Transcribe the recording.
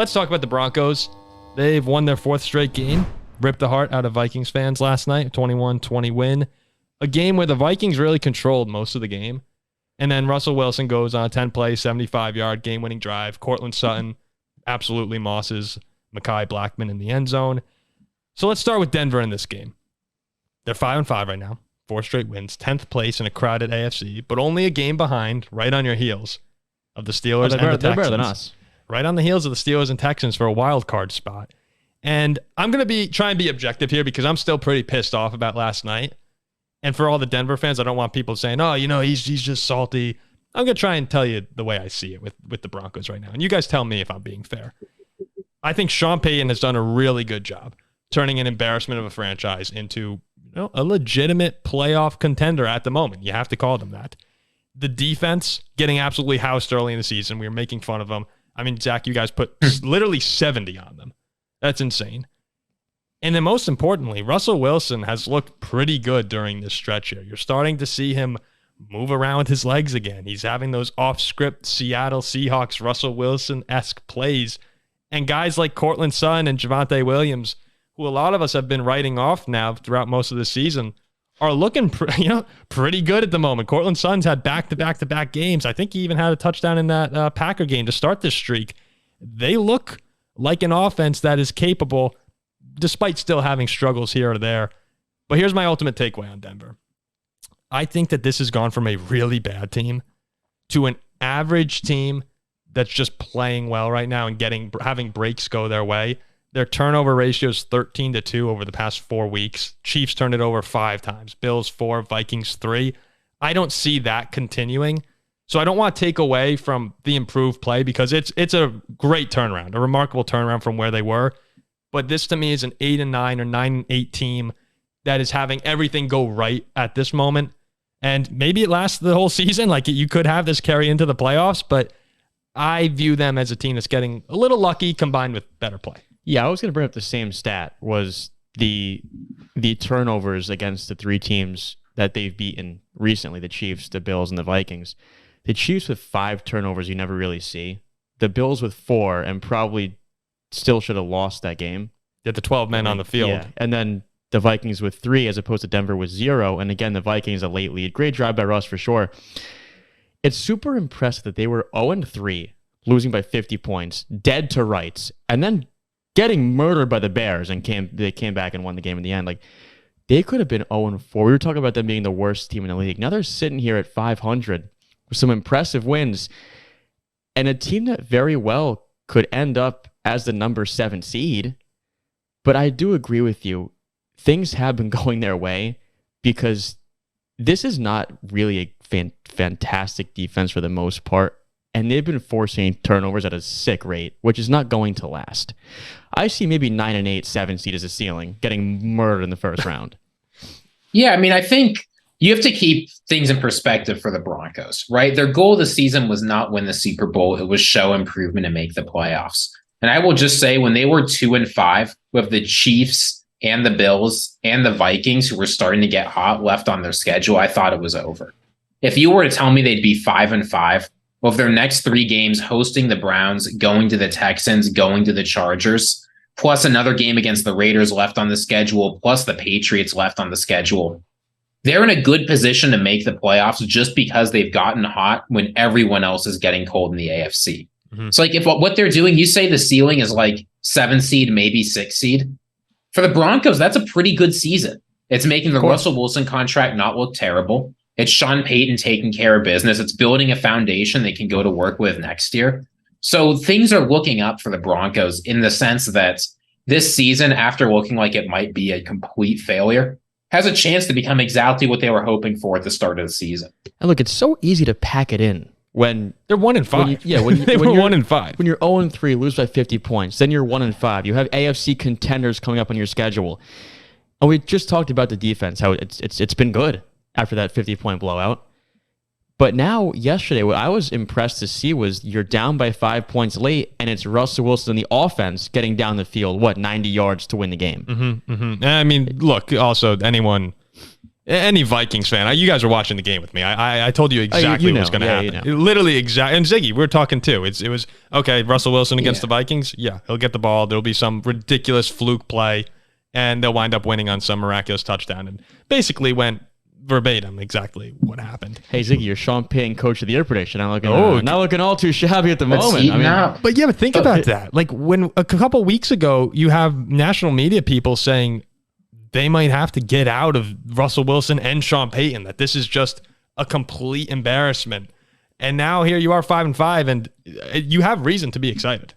let's talk about the Broncos. They've won their 4th straight game. Ripped the heart out of Vikings fans last night. 21-20 win. A game where the Vikings really controlled most of the game. And then Russell Wilson goes on a 10-play, 75-yard game-winning drive. Cortland Sutton absolutely mosses Mekhi Blackman in the end zone. So let's start with Denver in this game. They're 5-5 right now. 4 straight wins. 10th place in a crowded AFC, but only a game behind, right on your heels, of the Steelers and the Texans. They're better than us. Right on the heels of the Steelers and Texans for a wild card spot. And I'm going to try and be objective here because I'm still pretty pissed off about last night. And for all the Denver fans, I don't want people saying, oh, he's just salty. I'm going to try and tell you the way I see it with the Broncos right now. And you guys tell me if I'm being fair. I think Sean Payton has done a really good job turning an embarrassment of a franchise into a legitimate playoff contender at the moment. You have to call them that. The defense getting absolutely housed early in the season. We were making fun of them. I mean, Zach, you guys put literally 70 on them. That's insane. And then most importantly, Russell Wilson has looked pretty good during this stretch here. You're starting to see him move around with his legs again. He's having those off-script Seattle Seahawks Russell Wilson-esque plays. And guys like Cortland Sutton and Javonte Williams, who a lot of us have been writing off now throughout most of the season, are looking pretty good at the moment. Cortland Sutton's had back-to-back games. I think he even had a touchdown in that Packer game to start this streak. They look like an offense that is capable, despite still having struggles here or there. But here's my ultimate takeaway on Denver. I think that this has gone from a really bad team to an average team that's just playing well right now and having breaks go their way. Their turnover ratio is 13-2 over the past 4 weeks. Chiefs turned it over 5 times. Bills 4, Vikings 3. I don't see that continuing. So I don't want to take away from the improved play because it's a great turnaround, a remarkable turnaround from where they were. But this to me is an 8-9 or 9-8 team that is having everything go right at this moment. And maybe it lasts the whole season. Like you could have this carry into the playoffs, but I view them as a team that's getting a little lucky combined with better play. Yeah, I was going to bring up the same stat, was the turnovers against the 3 teams that they've beaten recently, the Chiefs, the Bills, and the Vikings. The Chiefs with 5 turnovers you never really see. The Bills with 4 and probably still should have lost that game. They had the 12 men on the field. Yeah, and then the Vikings with 3 as opposed to Denver with 0. And again, the Vikings a late lead. Great drive by Russ for sure. It's super impressive that they were 0-3, losing by 50 points, dead to rights, and then getting murdered by the Bears, and they came back and won the game in the end. Like, they could have been 0-4. We were talking about them being the worst team in the league. Now they're sitting here at 500 with some impressive wins, and a team that very well could end up as the number 7 seed. But I do agree with you. Things have been going their way because this is not really a fantastic defense for the most part. And they've been forcing turnovers at a sick rate, which is not going to last. I see maybe 9-8, 7 seed as a ceiling, getting murdered in the first round. Yeah, I mean, I think you have to keep things in perspective for the Broncos, right? Their goal of the season was not win the Super Bowl. It was show improvement and make the playoffs. And I will just say, when they were 2-5 with the Chiefs and the Bills and the Vikings, who were starting to get hot, left on their schedule, I thought it was over. If you were to tell me they'd be 5-5, of their next 3 games, hosting the Browns, going to the Texans, going to the Chargers, plus another game against the Raiders left on the schedule, plus the Patriots left on the schedule, they're in a good position to make the playoffs just because they've gotten hot when everyone else is getting cold in the AFC. Mm-hmm. So like if what they're doing, you say the ceiling is like 7 seed, maybe 6 seed. For the Broncos, that's a pretty good season. It's making the Russell Wilson contract not look terrible. It's Sean Payton taking care of business. It's building a foundation they can go to work with next year. So things are looking up for the Broncos in the sense that this season, after looking like it might be a complete failure, has a chance to become exactly what they were hoping for at the start of the season. And look, it's so easy to pack it in when they're 1-5. They were 1-5. When you're 0-3, lose by 50 points, then you're 1-5. You have AFC contenders coming up on your schedule. And we just talked about the defense, how it's been good after that 50-point blowout. But now, yesterday, what I was impressed to see was you're down by 5 points late, and it's Russell Wilson in the offense getting down the field, 90 yards to win the game. I mean, look, also, anyone Any Vikings fan, you guys are watching the game with me. I told you exactly what was going to happen. You know. Literally exact. And Ziggy, we were talking too. It was okay. Russell Wilson against the Vikings. Yeah, he'll get the ball. There'll be some ridiculous fluke play, and they'll wind up winning on some miraculous touchdown. And basically went verbatim exactly what happened. Hey Ziggy, you're Sean Payton, coach of the year prediction. Not looking all too shabby at the moment. But think about that. Like when a couple weeks ago, you have national media people saying they might have to get out of Russell Wilson and Sean Payton, that this is just a complete embarrassment. And now here you are 5-5, and you have reason to be excited.